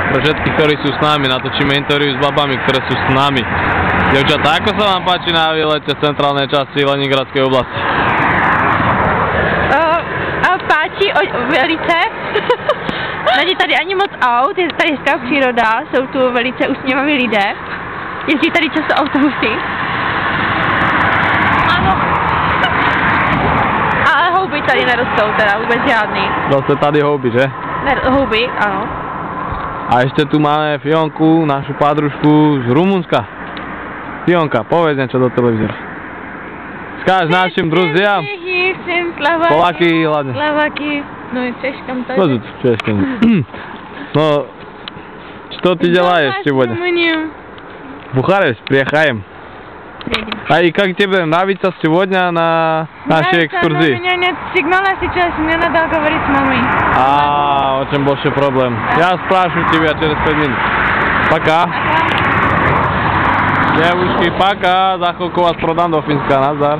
pre všetkých, ktorí sú s nami. Natočíme interview s babami, ktoré sú s nami. Dievčatá, ako sa vám páči na výlete v centrálnej časti Leningradskej oblasti? Páči velice. Není tady ani moc aut, je tady hezká příroda, jsou tu velice usměvaví lidé. Jezdí tady často autobusy. Ano. Ale houby tady nerostou teda, vůbec žádný. Zase tady houby, že? Houby, ano. A ešte tu máme Fionku, našu pádružku z Rumunska. Fionka, povedz niečo do televízora. Skáž našim druziam. Slováky hlavne. Slováky, no и Чешкам тоже. Тоже Чешкам. Ну, что ты делаешь сегодня? В Бухарест приехаем. А и как тебе нравится сегодня на нашей экскурсии? У меня нет сигнала сейчас, мне надо говорить с мамой. Очень большой проблем. Я спрашиваю тебя через 5 минут. Пока. Девушки, пока. За сколько вас продам до Финска, Назар?